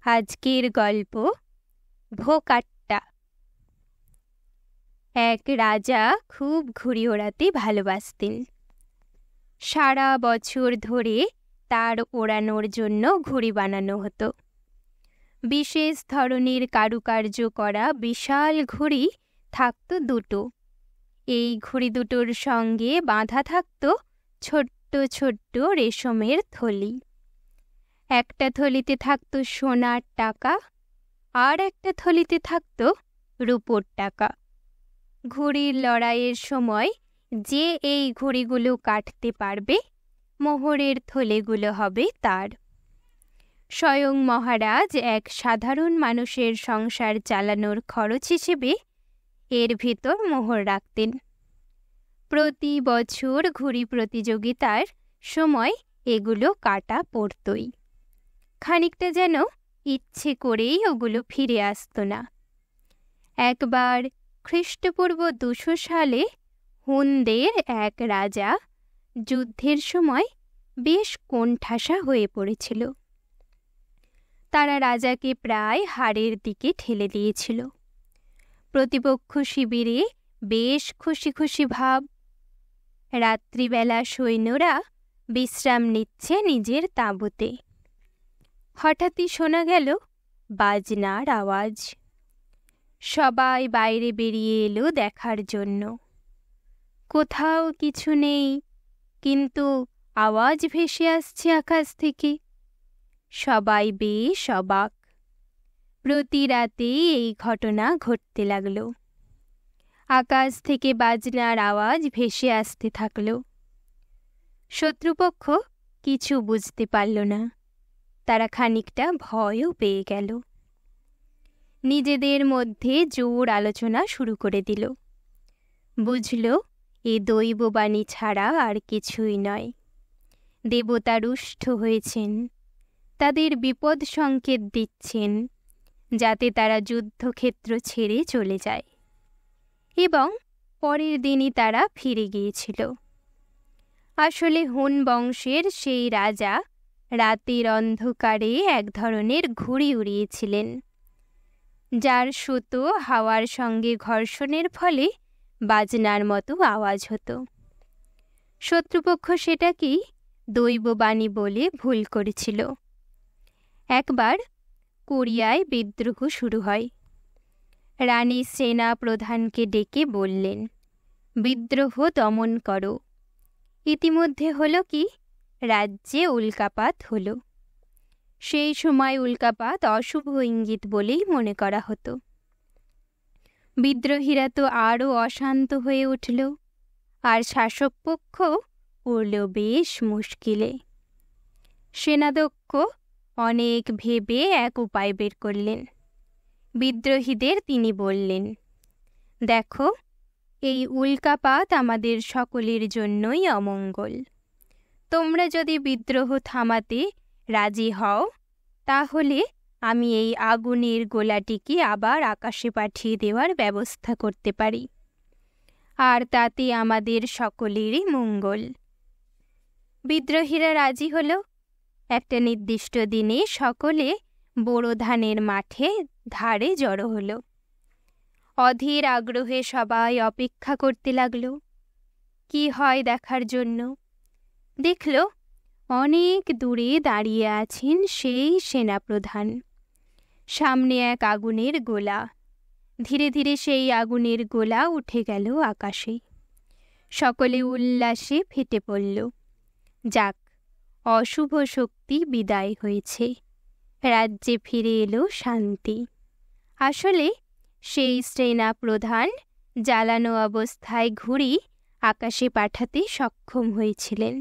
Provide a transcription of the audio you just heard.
আজকের গল্প ভোকাট্টা। এক রাজা খুব ঘুড়ি ওড়াতে ভালোবাসতেন। সারা বছর ধরে তার ওড়ানোর জন্য ঘুড়ি বানানো হতো। বিশেষ ধরনের কারুকার্য করা বিশাল ঘুড়ি থাকত দুটো। এই ঘুড়ি দুটোর সঙ্গে বাঁধা থাকত ছোট্ট ছোট্ট রেশমের থলি। একটা থলিতে থাকত সোনার টাকা, আর একটা থলিতে থাকত রূপোর টাকা। ঘুড়ির লড়াইয়ের সময় যে এই ঘুড়িগুলো কাটতে পারবে, মোহরের থলেগুলো হবে তার। স্বয়ং মহারাজ এক সাধারণ মানুষের সংসার চালানোর খরচ হিসেবে এর ভিতর মোহর রাখতেন। প্রতি বছর ঘুড়ি প্রতিযোগিতার সময় এগুলো কাটা পড়তই। খানিকটা যেন ইচ্ছে করেই ওগুলো ফিরে আসত না। একবার খ্রিস্টপূর্ব 200 সালে হুনদের এক রাজা যুদ্ধের সময় বেশ কোণঠাসা হয়ে পড়েছিল। তারা রাজাকে প্রায় হারের দিকে ঠেলে দিয়েছিল। প্রতিপক্ষ শিবিরে বেশ খুশি খুশি ভাব। রাত্রিবেলা সৈন্যরা বিশ্রাম নিচ্ছে নিজের তাঁবুতে। হঠাৎই শোনা গেল বাজনার আওয়াজ। সবাই বাইরে বেরিয়ে এলো দেখার জন্য। কোথাও কিছু নেই, কিন্তু আওয়াজ ভেসে আসছে আকাশ থেকে। সবাই বেশ অবাক। প্রতি রাতেই এই ঘটনা ঘটতে লাগল। আকাশ থেকে বাজনার আওয়াজ ভেসে আসতে থাকল। শত্রুপক্ষ কিছু বুঝতে পারল না। তারা খানিকটা ভয়ও পেয়ে গেল। নিজেদের মধ্যে জোর আলোচনা শুরু করে দিল। বুঝল, এ দৈববাণী ছাড়া আর কিছুই নয়। দেবতা রুষ্ট হয়েছেন, তাদের বিপদ সংকেত দিচ্ছেন, যাতে তারা যুদ্ধক্ষেত্র ছেড়ে চলে যায়। এবং পরের দিনই তারা ফিরে গিয়েছিল। আসলে হুন বংশের সেই রাজা রাতের অন্ধকারে এক ধরনের ঘুড়ি উড়িয়েছিলেন, যার সুতো হাওয়ার সঙ্গে ঘর্ষণের ফলে বাজনার মতো আওয়াজ হতো। শত্রুপক্ষ সেটাকেই দৈববাণী বলে ভুল করেছিল। একবার কোরিয়ায় বিদ্রোহ শুরু হয়। রানী সেনা প্রধানকে ডেকে বললেন, বিদ্রোহ দমন করো। ইতিমধ্যে হলো কি, রাজ্যে উল্কাপাত হলো। সেই সময় উল্কাপাত অশুভ ইঙ্গিত বলেই মনে করা হতো। বিদ্রোহীরা তো আরও অশান্ত হয়ে উঠল, আর শাসকপক্ষ পড়ল বেশ মুশকিলে। সেনাধ্যক্ষ অনেক ভেবে এক উপায় বের করলেন। বিদ্রোহীদের তিনি বললেন, দেখো, এই উল্কাপাত আমাদের সকলের জন্যই অমঙ্গল। তোমরা যদি বিদ্রোহ থামাতে রাজি হও, তাহলে আমি এই আগুনের গোলাটিকে আবার আকাশে পাঠিয়ে দেওয়ার ব্যবস্থা করতে পারি, আর তাতে আমাদের সকলেরই মঙ্গল। বিদ্রোহীরা রাজি হল। একটা নির্দিষ্ট দিনে সকলে বোরো ধানের মাঠে ধারে জড়ো হল। অধীর আগ্রহে সবাই অপেক্ষা করতে লাগল কি হয় দেখার জন্য। দেখল, অনেক দূরে দাঁড়িয়ে আছেন সেই সেনাপ্রধান। সামনে এক আগুনের গোলা। ধীরে ধীরে সেই আগুনের গোলা উঠে গেল আকাশে। সকলে উল্লাসে ফেটে পড়ল। যাক, অশুভ শক্তি বিদায় হয়েছে, রাজ্যে ফিরে এলো শান্তি। আসলে সেই সেনাপ্রধান জ্বালানো অবস্থায় ঘুড়ি আকাশে পাঠাতে সক্ষম হয়েছিলেন।